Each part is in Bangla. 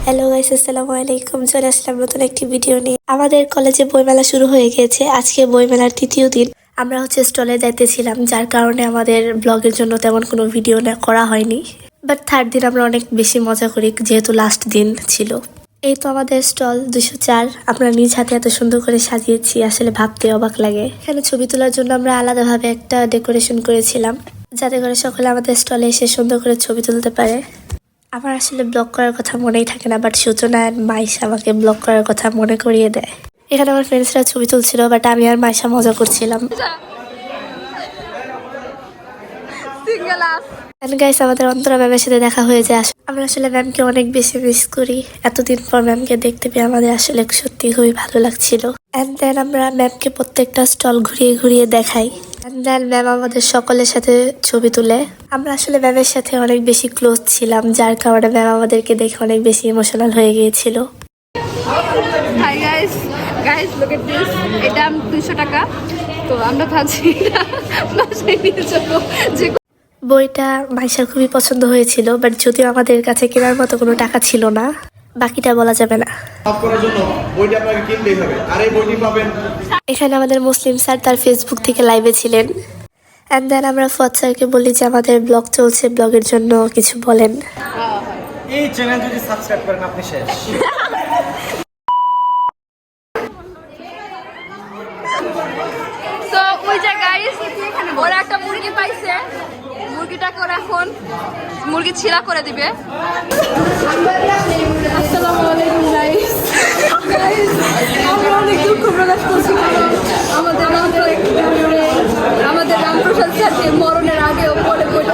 হ্যালো গাইস, আসসালামু আলাইকুম। চলে আসলাম নতুন একটি ভিডিও নিয়ে। আমাদের কলেজে বইমেলা শুরু হয়ে গিয়েছে। আজকে বইমেলার তৃতীয় দিন। আমরা স্টলে যাইতেছিলাম, যার কারণে আমাদের ব্লগের জন্য তেমন কোনো ভিডিও করা হয়নি। বাট থার্ড দিন আমরা অনেক বেশি মজা করি, যেহেতু লাস্ট দিন ছিল। এই তো আমাদের স্টল 204। আমরা নিজ হাতে এত সুন্দর করে সাজিয়েছি, আসলে ভাবতে অবাক লাগে। এখানে ছবি তোলার জন্য আমরা আলাদাভাবে একটা ডেকোরেশন করেছিলাম, যাতে করে সকলে আমাদের স্টলে এসে সুন্দর করে ছবি তুলতে পারে। আমার আসলে ব্লগ করার কথা মনেই থাকে না, বাট সূচনা আর মাইশা আমাকে ব্লগ করার কথা মনে করিয়ে দেয়। এখানে আমার ফ্রেন্ডসরা ছবি তুলছিল, বাট আমি আর মাইশা মজা করছিলাম। গাইস, আমাদের অন্তরা ম্যামের সাথে দেখা হয়ে যায়। আমরা আসলে ম্যামকে অনেক বেশি মিস করি। এতদিন পর ম্যামকে দেখতে পেয়ে আমাদের আসলে সত্যি খুবই ভালো লাগছিল। এন্ড দেন আমরা ম্যামকে প্রত্যেকটা স্টল ঘুরিয়ে ঘুরিয়ে দেখাই। এন্ড দেন ম্যাম আমাদের সকলের সাথে ছবি তুলে। আমরা আসলে ম্যামের সাথে অনেক বেশি ক্লোজ ছিলাম, যার কারণে ম্যাম আমাদেরকে দেখে অনেক বেশি ইমোশনাল হয়ে গিয়েছিল। Hi guys, look at this. এটা 200 টাকা। তো আমরা ভাবছি বাসায় নিয়ে যাবো। বইটা মাইশার খুবই পছন্দ হয়েছিল, বাট যদিও আমাদের কাছে কেনার মতো কোনো টাকা ছিল না, বাকিটা বলা যাবে না। এখানে আমাদের মুসলিম স্যার তার ফেসবুক থেকে লাইভে ছিলেন। এন্ড দেন আমরা ফুয়াদ স্যারকে বলি যে আমাদের ব্লগ চলছে, ব্লগের জন্য কিছু বলেন। এই চ্যানেল যদি সাবস্ক্রাইব করেন আপনি শেষ। তো ওই যে গাইস, ওরা একটা মুরগি পাইছে। মুরগিটাকে ওরা এখন মুরগি ছিলা করে দিবে। আসসালামু আলাইকুম গাইস। আমরা অনেক দুঃখ প্রকাশ করছি, আমাদের রামপ্রসাদ স্যারকে মরণের আগেও বলে বলে।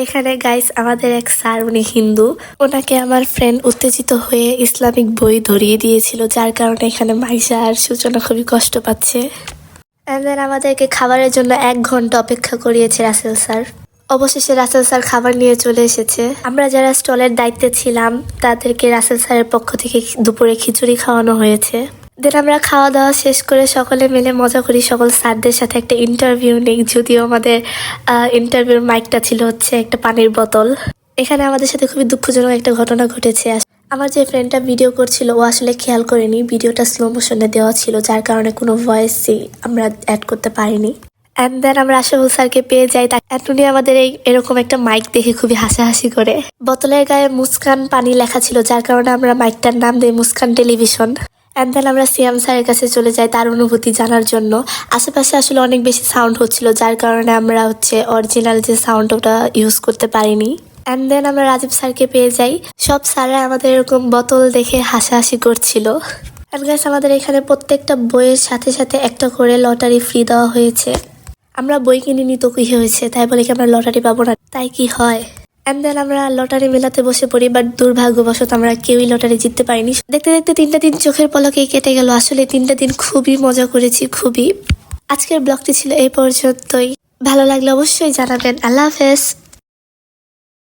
এখানে গাইস আমাদের এক স্যার, উনি হিন্দু। ওনাকে আমার ফ্রেন্ড উত্তেজিত হয়ে ইসলামিক বই ধরিয়ে দিয়েছিল, যার কারণে এখানে মাইশা আর সূচনা খুবই কষ্ট পাচ্ছে। এন্ড দেন আমাদেরকে খাবারের জন্য 1 ঘন্টা অপেক্ষা করিয়েছে রাসেল স্যার। অবশেষে রাসেল স্যার খাবার নিয়ে চলে এসেছে। আমরা যারা স্টলের দায়িত্বে ছিলাম তাদেরকে রাসেল স্যারের পক্ষ থেকে দুপুরে খিচুড়ি খাওয়ানো হয়েছে। দেন আমরা খাওয়া দাওয়া শেষ করে সকলে মিলে মজা করি, সকল স্যারদের সাথে একটা ইন্টারভিউ নেই। যদিও আমাদের ইন্টারভিউর মাইকটা ছিল হচ্ছে একটা পানির বোতল। এখানে আমাদের সাথে খুবই দুঃখজনক একটা ঘটনা ঘটেছে। আমার যে ফ্রেন্ডটা ভিডিও করছিল, ও আসলে খেয়াল করেনি ভিডিওটা স্লো মোশনে দেওয়া ছিল, যার কারণে কোনো ভয়েসই আমরা অ্যাড করতে পারিনি। এন্ড দেন আমরা আশরাফুল স্যারকে পেয়ে যাই। উনি আমাদের এরকম একটা মাইক দেখে খুবই হাসাহাসি করে। বোতলের গায়ে মুস্কান পানি লেখা ছিল, যার কারণে আমরা মাইকটার নাম দিই মুস্কান টেলিভিশন। এন্ড দেন আমরা সিয়াম স্যারের কাছে চলে যাই তার অনুভূতি জানার জন্য। আশেপাশে আসলে অনেক বেশি সাউন্ড হচ্ছিল, যার কারণে আমরা অরিজিনাল যে সাউন্ড ওটা ইউজ করতে পারিনি। এন্ড দেন আমরা রাজীব স্যারকে পেয়ে যাই। সব স্যাররা আমাদের এরকম বোতল দেখে হাসাহাসি করছিল। এন্ড গাইস, আমাদের এখানে প্রত্যেকটা বইয়ের সাথে সাথে একটা করে লটারি ফ্রি দেওয়া হয়েছে। আমরা বই কিনিনি তো কি হয়েছে, তাই বলে কি আমরা লটারি পাবো না? তাই কি হয়? এন্ড দেন আমরা লটারি মেলাতে বসে পড়ি, বাট দুর্ভাগ্যবশত আমরা কেউই লটারি জিততে পারিনি। দেখতে দেখতে 3টা দিন চোখের পলকেই কেটে গেল। আসলে 3টা দিন খুবই মজা করেছি, খুবই। আজকের ব্লগটি ছিল এই পর্যন্তই। ভালো লাগলে অবশ্যই জানাবেন। আল্লাহ হাফেজ।